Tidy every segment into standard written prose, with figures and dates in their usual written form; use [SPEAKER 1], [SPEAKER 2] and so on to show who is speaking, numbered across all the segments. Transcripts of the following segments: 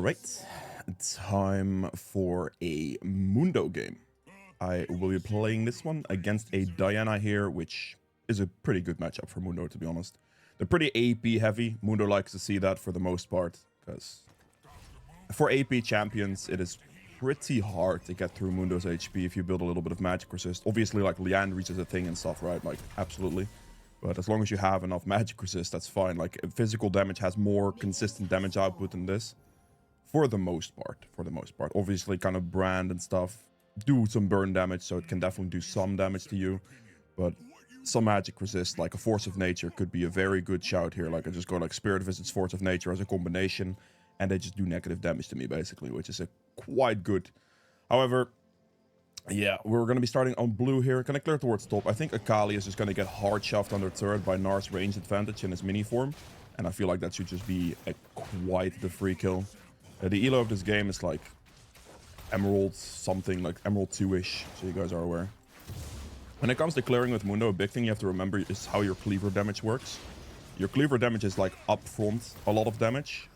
[SPEAKER 1] Alright, time for a Mundo game. I will be playing this one against a Diana here, which is a pretty good matchup for Mundo, to be honest. They're pretty AP heavy. Mundo likes to see that for the most part, because for AP champions, it is pretty hard to get through Mundo's HP if you build a little bit of magic resist. Obviously, like, Liandry's is a thing and stuff, right? Like, absolutely. But as long as you have enough magic resist, that's fine. Like, physical damage has more consistent damage output than this. For the most part. Obviously, kind of brand and stuff do some burn damage, so it can definitely do some damage to you. But some magic resist, like a Force of Nature, could be a very good shout here. Like, I just go like Spirit Visits, Force of Nature as a combination, and they just do negative damage to me, basically, which is quite good. However, yeah, we're going to be starting on blue here. Can I clear towards top? I think Akali is just going to get hard shoved under turret by Nar's range advantage in his mini form. And I feel like that should just be quite the free kill. The elo of this game is like Emerald something, like Emerald 2-ish, so you guys are aware. When it comes to clearing with Mundo, a big thing you have to remember is how your cleaver damage works. Your cleaver damage is like upfront a lot of damage.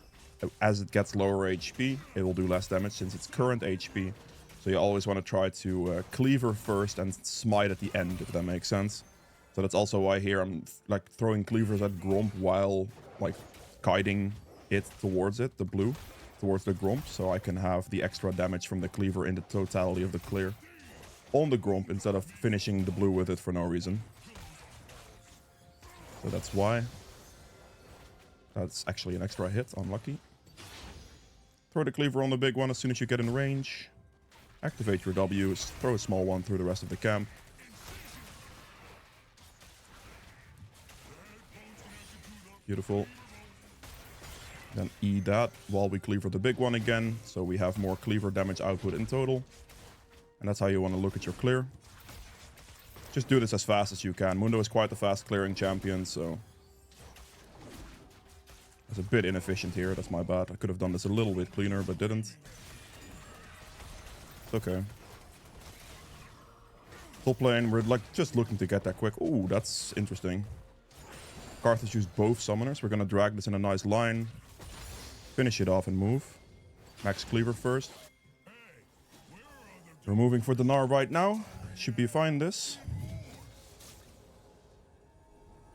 [SPEAKER 1] As it gets lower HP, it will do less damage since it's current HP. So you always want to try to cleaver first and smite at the end, if that makes sense. So that's also why here I'm like throwing cleavers at Gromp while like guiding it towards it, the blue, towards the Gromp, so I can have the extra damage from the cleaver in the totality of the clear on the Gromp instead of finishing the blue with it for no reason. So that's why. That's actually an extra hit, unlucky. Throw the cleaver on the big one as soon as you get in range. Activate your W, throw a small one through the rest of the camp. Beautiful. Then E that while we cleaver the big one again, so we have more cleaver damage output in total. And that's how you want to look at your clear. Just do this as fast as you can. Mundo is quite a fast clearing champion, so it's a bit inefficient here. That's my bad. I could have done this a little bit cleaner, but didn't. It's okay. Top lane, we're like just looking to get that quick. Ooh, that's interesting. Karthus used both summoners. We're gonna drag this in a nice line. Finish it off and move. Max cleaver first. We're moving for Dinar right now. Should be fine, this.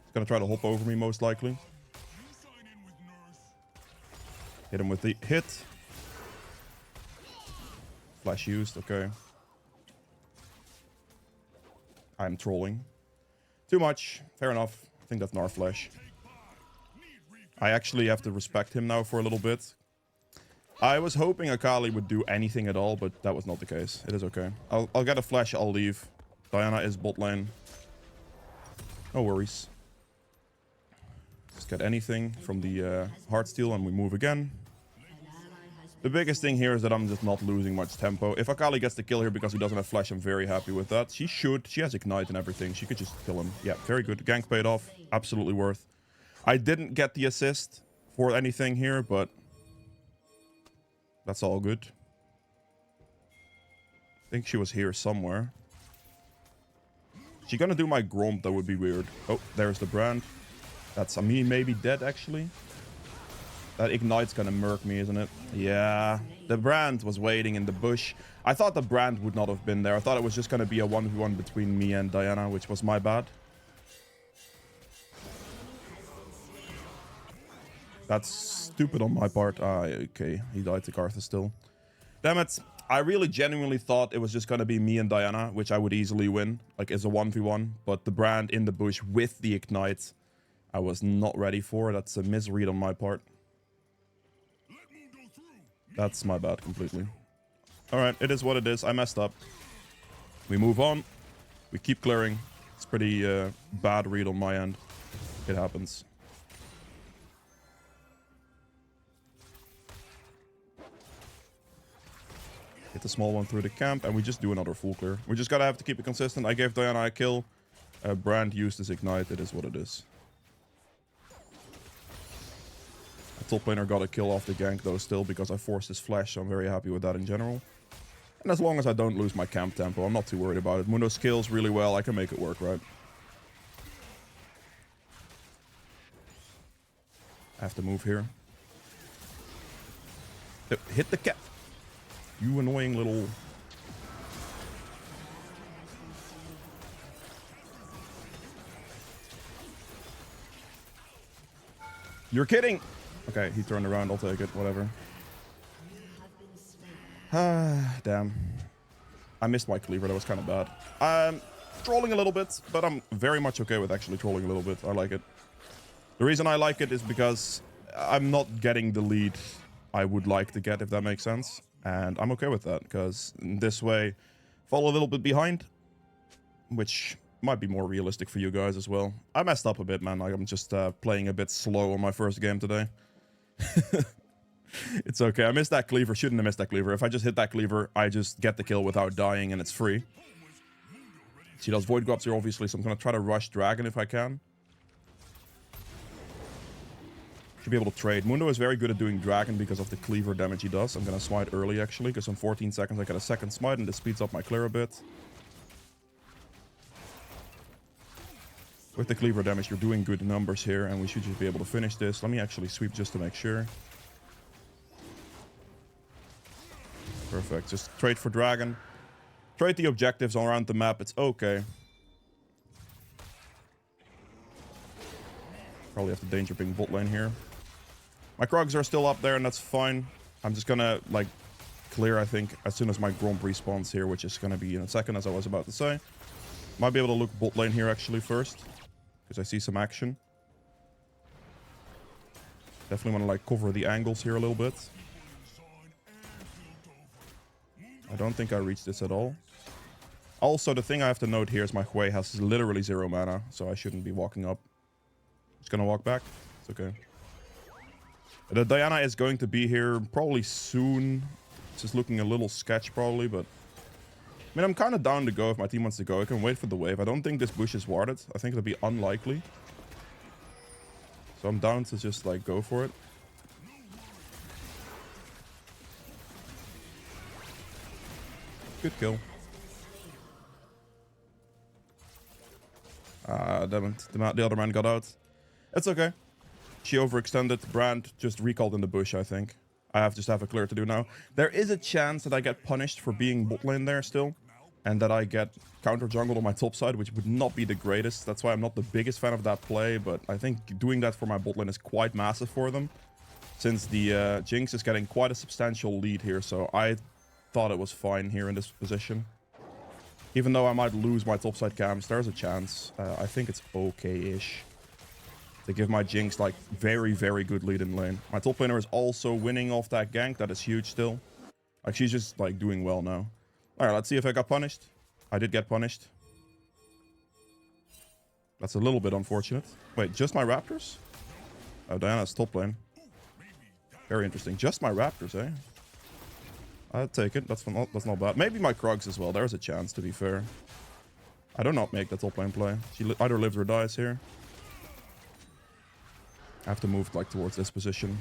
[SPEAKER 1] He's gonna try to hop over me, most likely. Hit him with the hit. Flash used, okay. I'm trolling. Too much. Fair enough. I think that's Gnar flash. I actually have to respect him now for a little bit. I was hoping Akali would do anything at all, but that was not the case. It is okay. I'll get a flash, I'll leave. Diana is bot lane. No worries. Just get anything from the Heartsteel and we move again. The biggest thing here is that I'm just not losing much tempo. If Akali gets the kill here because he doesn't have flash, I'm very happy with that. She should. She has ignite and everything. She could just kill him. Yeah, very good. Gank paid off. Absolutely worth. I didn't get the assist for anything here, but that's all good. I think she was here somewhere. She gonna do my Gromp? That would be weird. Oh, there's the brand. That's me maybe dead, actually. That ignite's gonna murk me, isn't it? Yeah. The brand was waiting in the bush. I thought the brand would not have been there. I thought it was just gonna be a 1v1 between me and Diana, which was my bad. That's stupid on my part. Okay. He died to Karthus still. Damn it. I really genuinely thought it was just gonna be me and Diana, which I would easily win. Like, as a 1v1. But the brand in the bush with the ignite, I was not ready for. That's a misread on my part. That's my bad completely. Alright, it is what it is. I messed up. We move on. We keep clearing. It's pretty bad read on my end. It happens. Hit the small one through the camp, and we just do another full clear. We just gotta have to keep it consistent. I gave Diana a kill. Brand used his ignite. It is what it is. Top laner got a kill off the gank though still because I forced his flash, so I'm very happy with that in general. And as long as I don't lose my camp tempo, I'm not too worried about it. Mundo scales really well, I can make it work, right? I have to move here. Hit the cat. You annoying little... You're kidding! Okay, he turned around. I'll take it. Whatever. Damn. I missed my cleaver. That was kind of bad. I'm trolling a little bit, but I'm very much okay with actually trolling a little bit. I like it. The reason I like it is because I'm not getting the lead I would like to get, if that makes sense. And I'm okay with that, because in this way, fall a little bit behind, which might be more realistic for you guys as well. I messed up a bit, man. I'm just playing a bit slow on my first game today. It's okay. I missed that cleaver. Shouldn't have missed that cleaver. If I just hit that cleaver, I just get the kill without dying, and it's free. She does void grubs here, obviously, so I'm going to try to rush dragon if I can. Should be able to trade. Mundo is very good at doing dragon because of the cleaver damage he does. I'm going to smite early, actually, because in 14 seconds I get a second smite, and this speeds up my clear a bit. With the cleaver damage, you're doing good numbers here, and we should just be able to finish this. Let me actually sweep just to make sure. Perfect. Just trade for dragon. Trade the objectives all around the map. It's okay. Probably have to danger ping bot lane here. My Krogs are still up there, and that's fine. I'm just gonna, like, clear, I think, as soon as my Gromp respawns here, which is gonna be in a second, as I was about to say. Might be able to look bot lane here, actually, first. Because I see some action. Definitely want to, like, cover the angles here a little bit. I don't think I reached this at all. Also, the thing I have to note here is my Hui has literally 0 mana, so I shouldn't be walking up. Just gonna walk back. It's okay. The Diana is going to be here probably soon. It's just looking a little sketch probably, but... I mean, I'm kind of down to go if my team wants to go. I can wait for the wave. I don't think this bush is warded. I think it'll be unlikely. So I'm down to just, like, go for it. Good kill. Damn it. The other man got out. It's okay. She overextended. Brand just recalled in the bush, I think. I just have a clear to do now. There is a chance that I get punished for being bot lane there still. And that I get counter jungle on my top side, which would not be the greatest. That's why I'm not the biggest fan of that play. But I think doing that for my bot lane is quite massive for them. Since the Jinx is getting quite a substantial lead here. So I thought it was fine here in this position. Even though I might lose my topside camps, there's a chance. I think it's okay-ish to give my Jinx, like, very, very good lead in lane. My top laner is also winning off that gank. That is huge still. Like, she's just, like, doing well now. Alright, let's see if I got punished. I did get punished. That's a little bit unfortunate. Wait, just my Raptors? Oh, Diana's top lane. Very interesting. Just my Raptors, eh? I'll take it. That's not bad. Maybe my Krogs as well. There's a chance, to be fair. I do not make that top lane play. She either lives or dies here. I have to move, like, towards this position.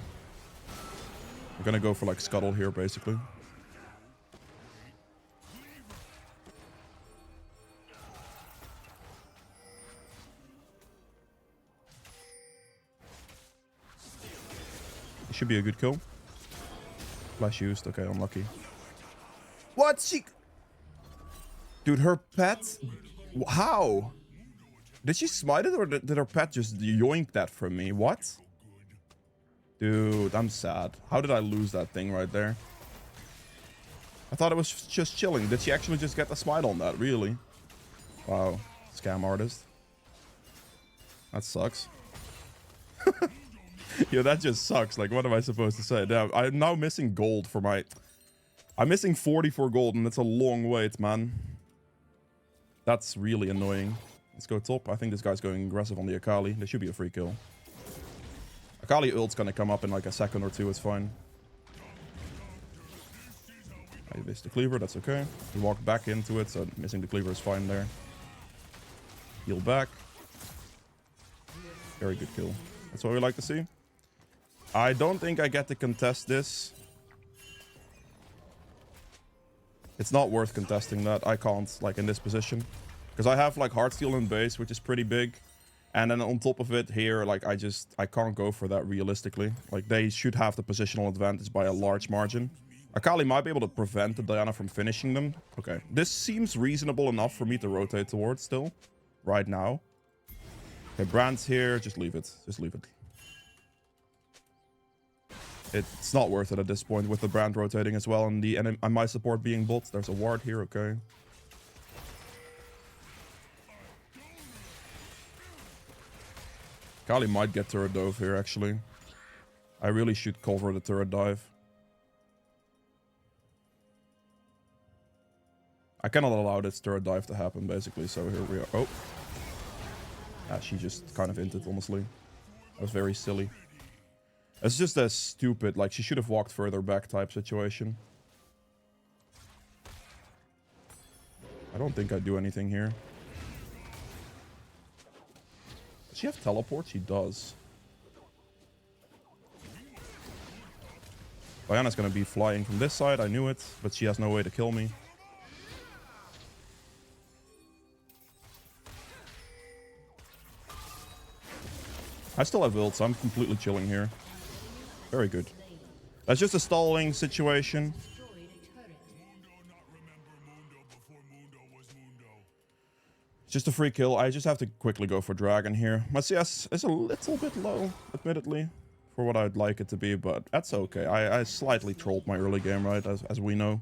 [SPEAKER 1] I'm gonna go for, like, scuttle here, basically. It should be a good kill. Flash used. Okay, unlucky. What? She... Dude, her pet... How? Did she smite it, or did her pet just yoink that from me? What? Dude, I'm sad. How did I lose that thing right there? I thought it was just chilling. Did she actually just get the smite on that? Really? Wow. Scam artist. That sucks. Yeah, that just sucks. Like, what am I supposed to say? Now, I'm now missing gold for my... I'm missing 44 gold, and that's a long wait, man. That's really annoying. Let's go top. I think this guy's going aggressive on the Akali. There should be a free kill. Akali ult's gonna come up in like a second or two. It's fine. I missed the cleaver. That's okay. We walked back into it, so missing the cleaver is fine there. Heal back. Very good kill. That's what we like to see. I don't think I get to contest this. It's not worth contesting that. I can't, like, in this position. Because I have, like, Heartsteel in base, which is pretty big. And then on top of it here, like I can't go for that realistically. Like they should have the positional advantage by a large margin. Akali might be able to prevent the Diana from finishing them. Okay, this seems reasonable enough for me to rotate towards still, right now. Okay, Brand's here, just leave it, just leave it. It's not worth it at this point with the Brand rotating as well and my support being bot. There's a ward here, okay. Kali might get turret dove here, actually. I really should cover the turret dive. I cannot allow this turret dive to happen, basically, so here we are. Oh. Ah, she just kind of hinted, honestly. That was very silly. It's just a stupid, like, she should have walked further back type situation. I don't think I do anything here. Does she have teleport? She does. Diana's gonna be flying from this side, I knew it, but she has no way to kill me. I still have ult, so I'm completely chilling here. Very good. That's just a stalling situation. It's just a free kill. I just have to quickly go for Dragon here. My CS is a little bit low, admittedly, for what I'd like it to be, but that's okay. I slightly trolled my early game, right, as we know.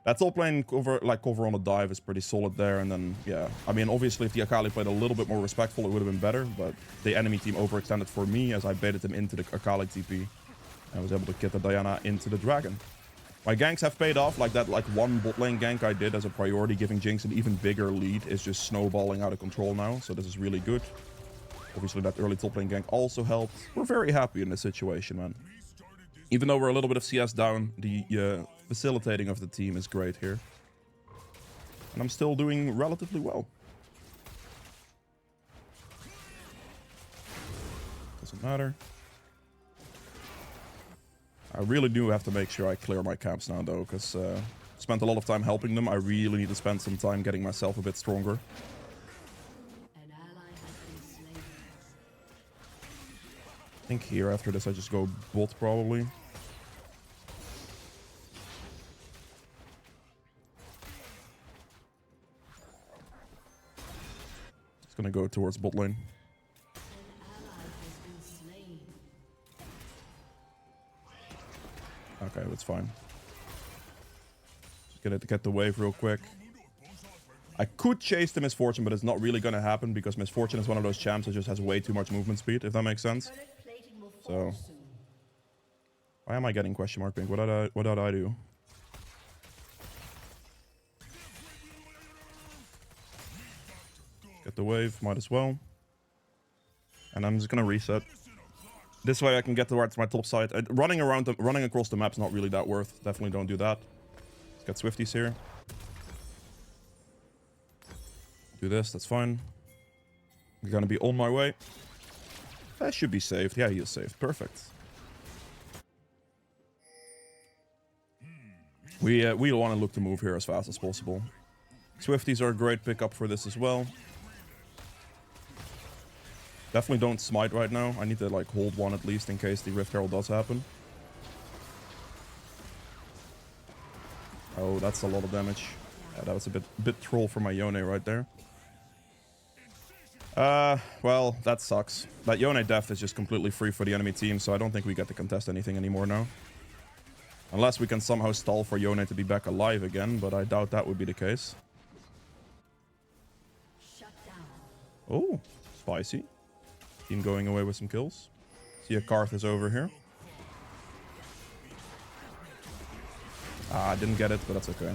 [SPEAKER 1] That top lane cover on a dive is pretty solid there, and then, yeah. I mean, obviously, if the Akali played a little bit more respectful, it would have been better, but the enemy team overextended for me as I baited them into the Akali TP. I was able to get the Diana into the Dragon. My ganks have paid off, like that one bot lane gank I did as a priority, giving Jinx an even bigger lead, is just snowballing out of control now, so this is really good. Obviously, that early top lane gank also helped. We're very happy in this situation, man. Even though we're a little bit of CS down, the facilitating of the team is great here. And I'm still doing relatively well. Doesn't matter. I really do have to make sure I clear my camps now, though, because spent a lot of time helping them. I really need to spend some time getting myself a bit stronger. I think here after this I just go bot probably. It's gonna go towards bot lane. Okay, that's fine. Just gonna get the wave real quick. I could chase the Misfortune, but it's not really gonna happen because Misfortune is one of those champs that just has way too much movement speed, if that makes sense. So, why am I getting question mark pink? What did I do? Get the wave, might as well. And I'm just gonna reset. This way I can get towards my top side. Running across the map's not really that worth. Definitely don't do that. Let's get Swifties here. Do this, that's fine. I'm gonna be on my way. That should be saved. Yeah, he is saved. Perfect. We want to look to move here as fast as possible. Swifties are a great pickup for this as well. Definitely don't smite right now. I need to like hold one at least in case the Rift Herald does happen. Oh, that's a lot of damage. Yeah, that was a bit troll for my Yone right there. Well, that sucks. That Yone death is just completely free for the enemy team, so I don't think we get to contest anything anymore now. Unless we can somehow stall for Yone to be back alive again, but I doubt that would be the case. Oh, spicy. Team going away with some kills. See a Karth is over here. Ah, I didn't get it, but that's okay.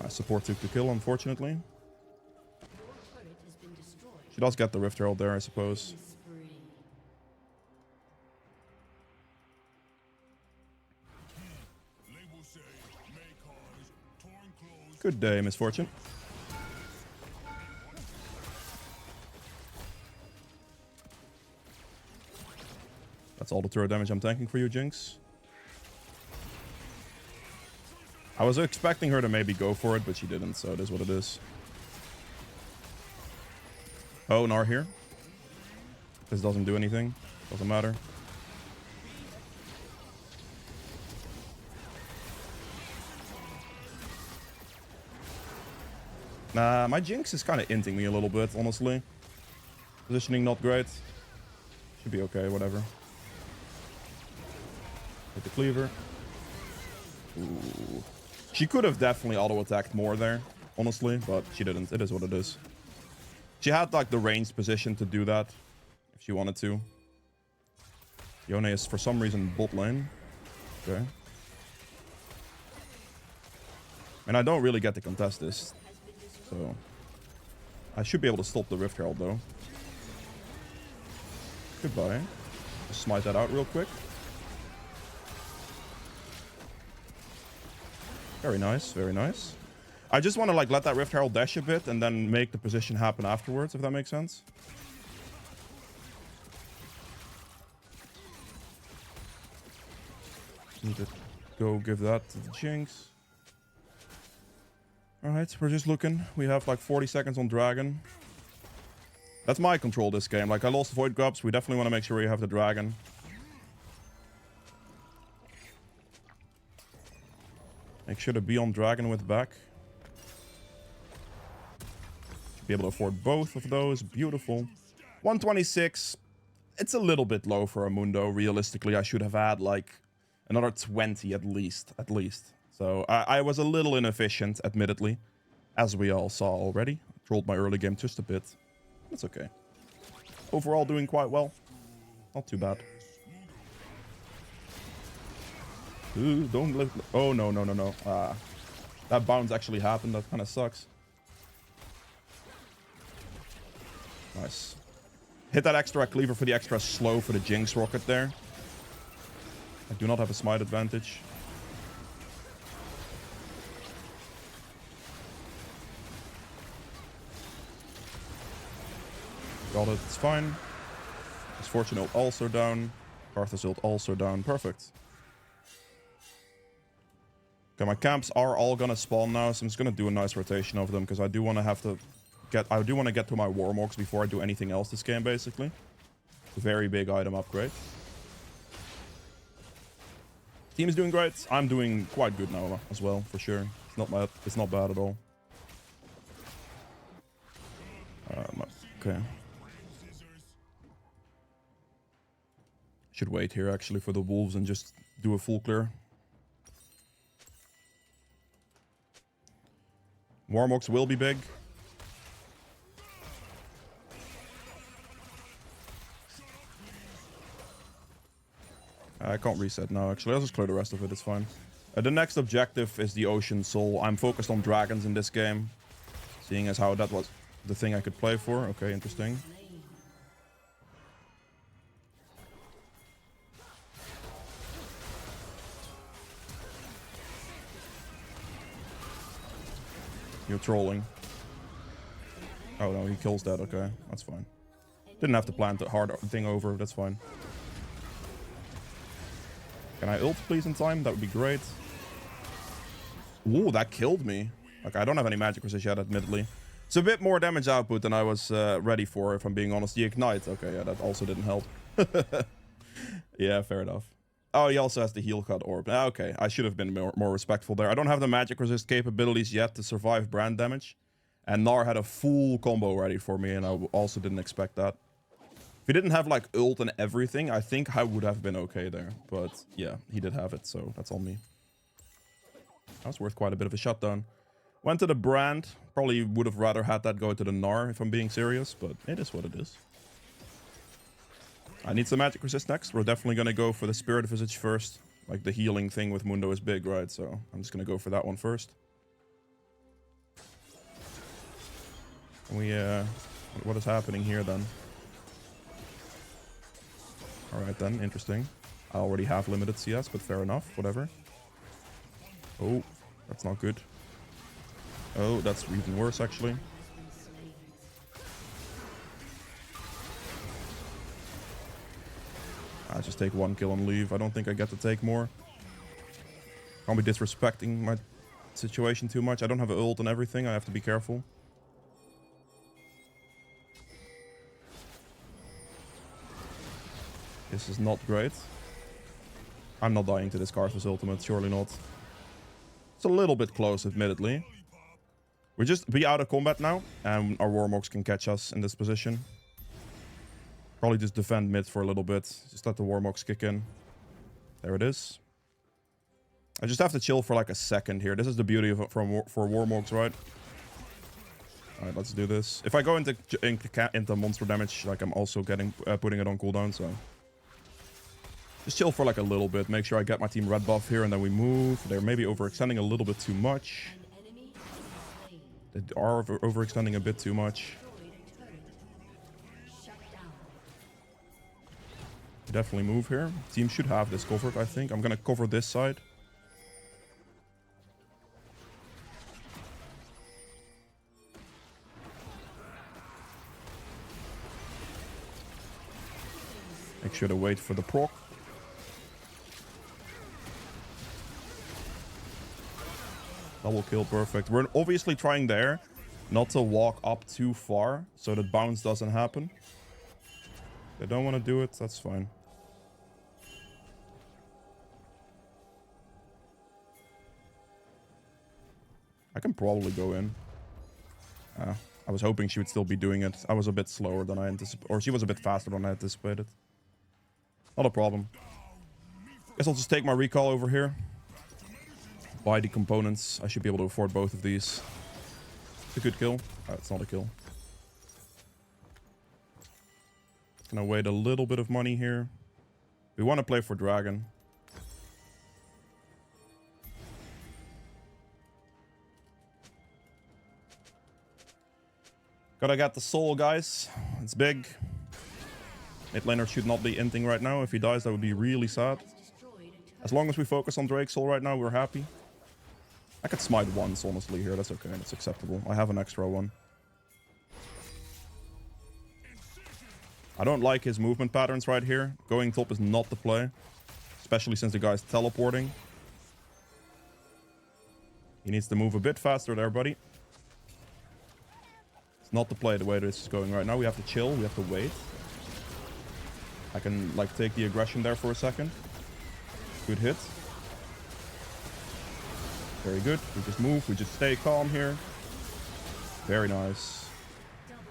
[SPEAKER 1] My support took the kill, unfortunately. She does get the Rift Herald there, I suppose. Good day, Misfortune. That's all the turret damage I'm tanking for you, Jinx. I was expecting her to maybe go for it, but she didn't, so it is what it is. Oh, Gnar here. This doesn't do anything. Doesn't matter. Nah, my Jinx is kind of inting me a little bit, honestly. Positioning not great. Should be okay, whatever. Hit the cleaver. Ooh. She could have definitely auto-attacked more there, honestly, but she didn't. It is what it is. She had, like, the ranged position to do that, if she wanted to. Yone is, for some reason, bot lane. Okay. And I don't really get to contest this, so... I should be able to stop the Rift Herald, though. Goodbye. Just smite that out real quick. Very nice, very nice. I just want to like let that Rift Herald dash a bit and then make the position happen afterwards, if that makes sense. Need to go give that to the Jinx. Alright, we're just looking. We have like 40 seconds on Dragon. That's my control this game. Like I lost Void Grubs. We definitely want to make sure we have the Dragon. Make sure to be on Dragon with back. Should be able to afford both of those. Beautiful. 126. It's a little bit low for a Mundo. Realistically, I should have had like another 20 at least. So I was a little inefficient, admittedly. As we all saw already. Trolled my early game just a bit. That's okay. Overall doing quite well. Not too bad. Ooh, don't live. Oh, no. That bounce actually happened. That kind of sucks. Nice. Hit that extra cleaver for the extra slow for the Jinx rocket there. I do not have a smite advantage. Got it. It's fine. Misfortune ult also down. Arthur's ult also down. Perfect. Okay, my camps are all gonna spawn now, so I'm just gonna do a nice rotation of them because I do want to get to my Warmogs before I do anything else this game, basically. It's a very big item upgrade. Team is doing great. I'm doing quite good now as well, for sure. It's not bad. It's not bad at all. Okay. Should wait here actually for the wolves and just do a full clear. Warmogs will be big. I can't reset now, actually. I'll just clear the rest of it, it's fine. The next objective is the Ocean Soul. I'm focused on dragons in this game. Seeing as how that was the thing I could play for. Okay, interesting. You're trolling. Oh no, he kills that. Okay, that's fine. Didn't have to plant the hard thing over. That's fine. Can I ult please in time? That would be great. Ooh, that killed me. Like, I don't have any magic resist yet, admittedly. It's a bit more damage output than I was ready for, if I'm being honest. The ignite. Okay, yeah, that also didn't help. Yeah, fair enough. Oh, he also has the heal cut orb. Okay, I should have been more respectful there. I don't have the magic resist capabilities yet to survive brand damage. And Gnar had a full combo ready for me, and I also didn't expect that. If he didn't have, like, ult and everything, I think I would have been okay there. But, yeah, he did have it, so that's on me. That was worth quite a bit of a shutdown. Went to the brand. Probably would have rather had that go to the Gnar, if I'm being serious, but it is what it is. I need some magic resist next. We're definitely going to go for the Spirit Visage first. Like, the healing thing with Mundo is big, right? So, I'm just going to go for that one first. What is happening here, then? Alright, then. Interesting. I already have limited CS, but fair enough. Whatever. Oh, that's not good. Oh, that's even worse, actually. I just take one kill and leave. I don't think I get to take more. Can't be disrespecting my situation too much. I don't have an ult and everything. I have to be careful. This is not great. I'm not dying to this Karthus ultimate, surely not. It's a little bit close, admittedly. We're just be out of combat now, and our Warmogs can catch us in this position. Probably just defend mid for a little bit. Just let the Warmogs kick in. There it is. I just have to chill for like a second here. This is the beauty of for Warmogs, right? Alright, let's do this. If I go into monster damage, like I'm also getting putting it on cooldown, so... Just chill for like a little bit. Make sure I get my team red buff here, and then we move. They're maybe overextending a little bit too much. They are overextending a bit too much. Definitely move here. Team should have this covered, I think. I'm gonna cover this side. Make sure to wait for the proc. Double kill, perfect. We're obviously trying there not to walk up too far so that bounce doesn't happen. If they don't want to do it, that's fine. I can probably go in. I was hoping she would still be doing it. I was a bit slower than I anticipated. Or she was a bit faster than I anticipated. Not a problem. Guess I'll just take my recall over here. Buy the components. I should be able to afford both of these. It's a good kill. It's not a kill. Gonna wait a little bit of money here. We want to play for Dragon. Gotta get the soul, guys. It's big. Mid laner should not be inting right now. If he dies, that would be really sad. As long as we focus on Drake's soul right now, we're happy. I could smite once, honestly, here. That's okay. That's acceptable. I have an extra one. I don't like his movement patterns right here. Going top is not the play. Especially since the guy's teleporting. He needs to move a bit faster there, buddy. It's not the play the way this is going right now. We have to chill. We have to wait. I can, like, take the aggression there for a second. Good hit. Very good. We just move. We just stay calm here. Very nice.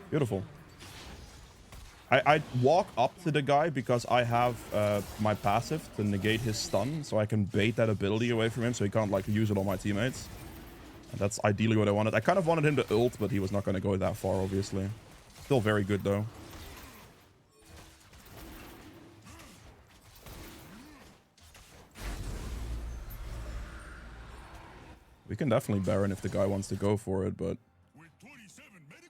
[SPEAKER 1] Beautiful. I walk up to the guy because I have my passive to negate his stun. So I can bait that ability away from him so he can't, like, use it on my teammates. And that's ideally what I wanted. I kind of wanted him to ult, but he was not going to go that far, obviously. Still very good, though. We can definitely Baron if the guy wants to go for it, but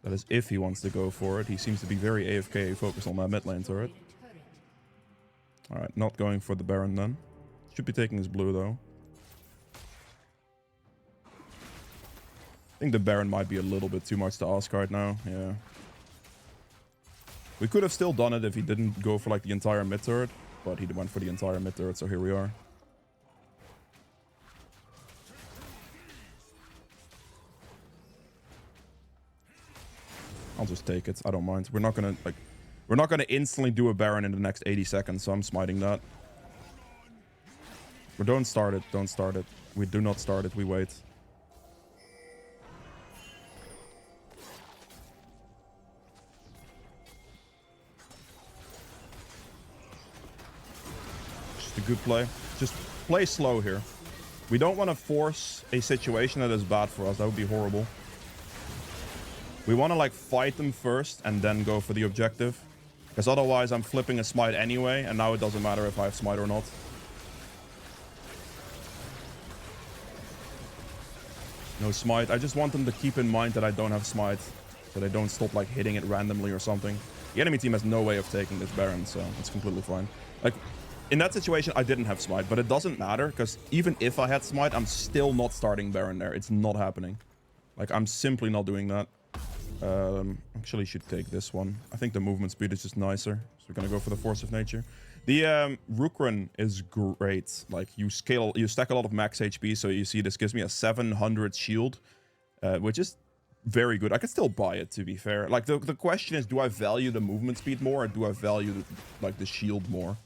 [SPEAKER 1] that is if he wants to go for it. He seems to be very AFK focused on that mid lane turret. Alright, not going for the Baron then. Should be taking his blue though. I think the Baron might be a little bit too much to ask right now, yeah. We could have still done it if he didn't go for like the entire mid turret, but he went for the entire mid turret, so here we are. I'll just take it. I don't mind. We're not gonna instantly do a Baron in the next 80 seconds, so I'm smiting that. But don't start it. Don't start it. We do not start it. We wait. Just a good play. Just play slow here. We don't want to force a situation that is bad for us. That would be horrible. We want to, like, fight them first and then go for the objective. Because otherwise I'm flipping a smite anyway, and now it doesn't matter if I have smite or not. No smite. I just want them to keep in mind that I don't have smite. So they don't stop, like, hitting it randomly or something. The enemy team has no way of taking this Baron, so it's completely fine. Like, in that situation, I didn't have smite, but it doesn't matter. Because even if I had smite, I'm still not starting Baron there. It's not happening. Like, I'm simply not doing that. Actually should take this one. I think the movement speed is just nicer, so we're gonna go for the force of nature. The Rukran is great. Like, you stack a lot of max HP, so you see this gives me a 700 shield, which is very good. I could still buy it, to be fair. Like, the question is, do I value the movement speed more, or do I value like the shield more?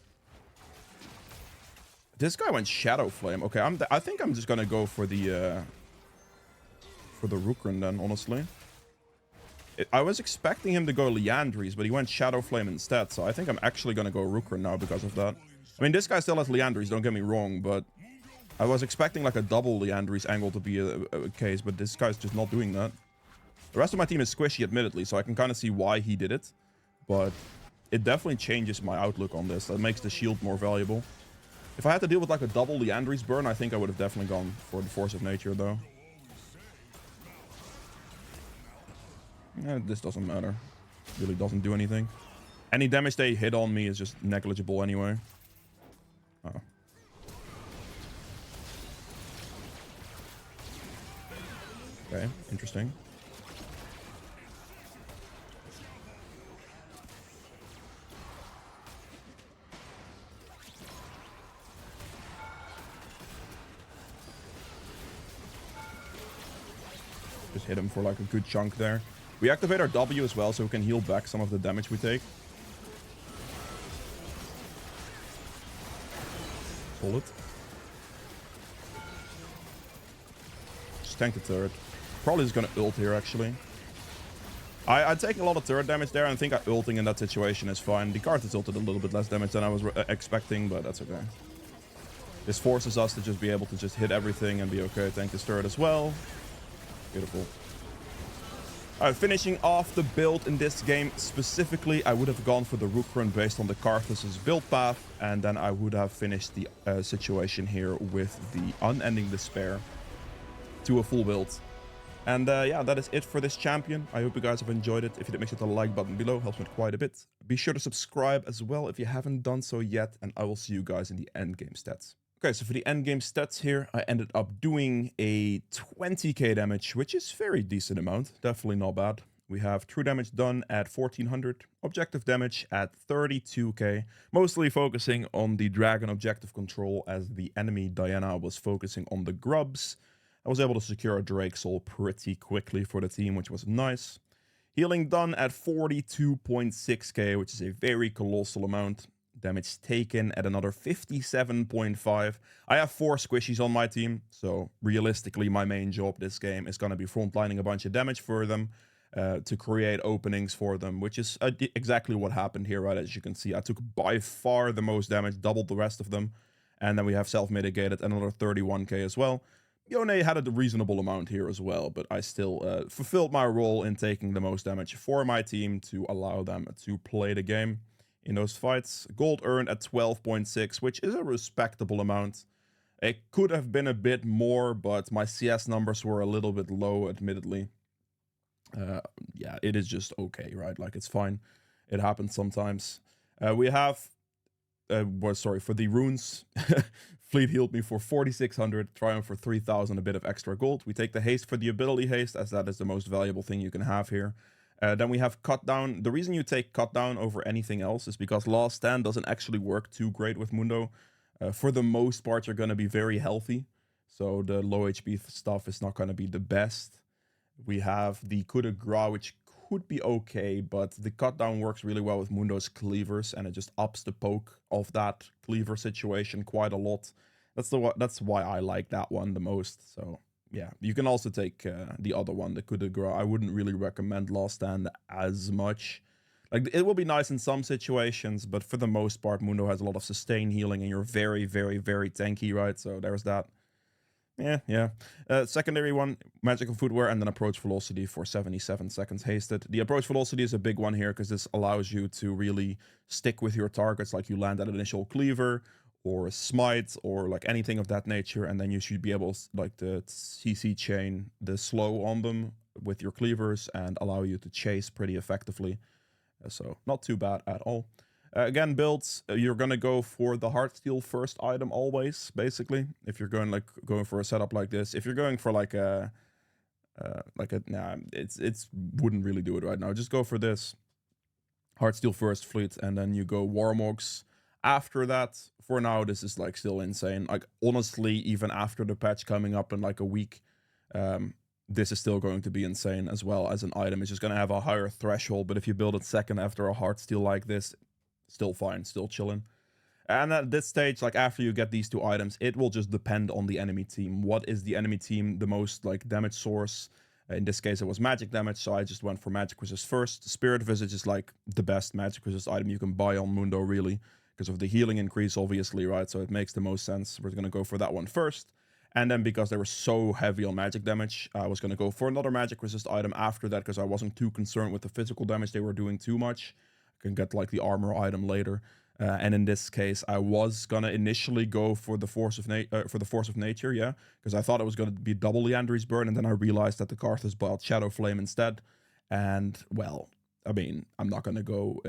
[SPEAKER 1] This guy went Shadow Flame. Okay, I think I'm just gonna go for the Rukrin then, honestly. I was expecting him to go Liandry's, but he went Shadow Flame instead, so I think I'm actually gonna go Rukrin now because of that. I mean, this guy still has Liandry's, don't get me wrong, but I was expecting like a double Liandry's angle to be a case, but this guy's just not doing that. The rest of my team is squishy, admittedly, so I can kind of see why he did it, but it definitely changes my outlook on this. That makes the shield more valuable. If I had to deal with like a double Liandry's burn, I think I would have definitely gone for the Force of Nature, though. This doesn't matter. Really doesn't do anything. Any damage they hit on me is just negligible anyway. Oh. Okay, interesting. Just hit him for like a good chunk there. We activate our W as well, so we can heal back some of the damage we take. Solid. Just tank the turret. Probably just gonna ult here, actually. I take a lot of turret damage there, and I think ulting in that situation is fine. The card is ulted a little bit less damage than I was expecting, but that's okay. This forces us to just be able to just hit everything and be okay. Tank this turret as well. Beautiful. Alright, finishing off the build in this game specifically, I would have gone for the Rukrin based on the Karthus' build path, and then I would have finished the situation here with the Unending Despair to a full build. And yeah, that is it for this champion. I hope you guys have enjoyed it. If you did, make sure to hit the like button below, helps me quite a bit. Be sure to subscribe as well if you haven't done so yet, and I will see you guys in the endgame stats. Okay, so for the endgame stats here, I ended up doing a 20k damage, which is a very decent amount. Definitely not bad. We have true damage done at 1400, objective damage at 32k, mostly focusing on the dragon objective control as the enemy Diana was focusing on the grubs. I was able to secure a Drake Soul pretty quickly for the team, which was nice. Healing done at 42.6k, which is a very colossal amount. Damage taken at another 57.5. I have 4 squishies on my team, so realistically my main job this game is going to be frontlining a bunch of damage for them to create openings for them, which is exactly what happened here, right? As you can see, I took by far the most damage, doubled the rest of them, and then we have self-mitigated another 31k as well. Yone had a reasonable amount here as well, but I still fulfilled my role in taking the most damage for my team to allow them to play the game. In those fights, gold earned at 12.6, which is a respectable amount. It could have been a bit more, but my CS numbers were a little bit low, admittedly. Yeah, it is just okay, right? Like, it's fine. It happens sometimes. We have... well, sorry, for the runes, Fleet healed me for 4,600, Triumph for 3,000, a bit of extra gold. We take the haste for the ability haste, as that is the most valuable thing you can have here. Then we have cut down. The reason you take cut down over anything else is because Last Stand doesn't actually work too great with Mundo. For the most part, you're going to be very healthy, so the low HP stuff is not going to be the best. We have the coup de grace, which could be okay, but the cut down works really well with Mundo's cleavers, and it just ups the poke of that cleaver situation quite a lot. That's why I like that one the most. So yeah, you can also take the other one, the coup de grace. I wouldn't really recommend Last Stand as much. Like, it will be nice in some situations, but for the most part, Mundo has a lot of sustain healing, and you're very, very, very tanky, right? So there's that. Yeah. Secondary one, magical footwear, and then approach velocity for 77 seconds hasted. The approach velocity is a big one here because this allows you to really stick with your targets, like you land that initial cleaver or a smite or like anything of that nature, and then you should be able like to CC chain the slow on them with your cleavers and allow you to chase pretty effectively. So not too bad at all. Again, builds, you're gonna go for the Heartsteel first item always, basically. If you're going for a setup like this, if you're going for nah, it's wouldn't really do it right now. Just go for this Heartsteel first fleet, and then you go Warmogs after that. For now, this is like still insane. Like, honestly, even after the patch coming up in like a week, this is still going to be insane as well as an item. It's just gonna have a higher threshold, but if you build it second after a Heartsteel like this, still fine, still chilling. And at this stage, like after you get these 2 items, it will just depend on the enemy team. What is the enemy team the most like damage source? In this case, it was magic damage, so I just went for magic resist first. Spirit Visage is like the best magic resist item you can buy on Mundo, really, because of the healing increase, obviously, right? So it makes the most sense. We're gonna go for that one first. And then because they were so heavy on magic damage, I was gonna go for another magic resist item after that, because I wasn't too concerned with the physical damage they were doing too much. I can get like the armor item later. And in this case, I was gonna initially go for the force of nature, yeah, because I thought it was gonna be double Leandri's burn, and then I realized that the Karthus bought Shadow Flame instead. And well, I mean, I'm not gonna go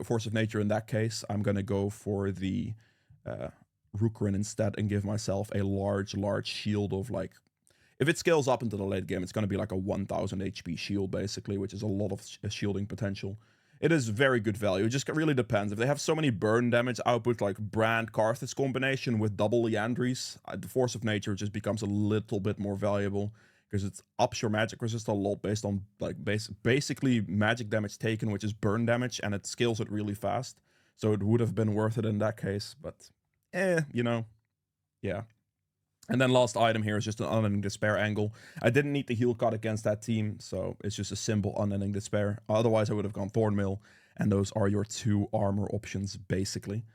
[SPEAKER 1] force of nature in that case. I'm gonna go for the Rukarin instead and give myself a large shield of like. If it scales up into the late game, it's going to be like a 1000 HP shield, basically, which is a lot of shielding potential. It is very good value. It just really depends. If they have so many burn damage output, like Brand Karthus combination with double Leandries, the Force of Nature just becomes a little bit more valuable because it ups your magic resist a lot based on like basically magic damage taken, which is burn damage, and it scales it really fast. So it would have been worth it in that case, but you know, yeah. And then last item here is just an Unending Despair angle. I didn't need the heal cut against that team, so it's just a simple Unending Despair. Otherwise, I would have gone Thornmail, and those are your 2 armor options, basically.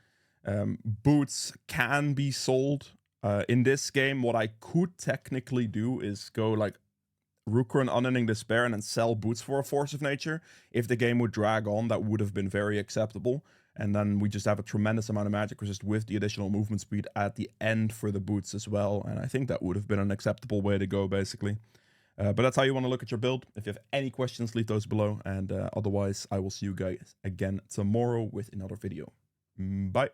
[SPEAKER 1] Boots can be sold. In this game, what I could technically do is go like Rukarin Unending Despair and then sell boots for a Force of Nature. If the game would drag on, that would have been very acceptable. And then we just have a tremendous amount of magic resist with the additional movement speed at the end for the boots as well. And I think that would have been an acceptable way to go, basically. But that's how you want to look at your build. If you have any questions, leave those below. And otherwise, I will see you guys again tomorrow with another video. Bye.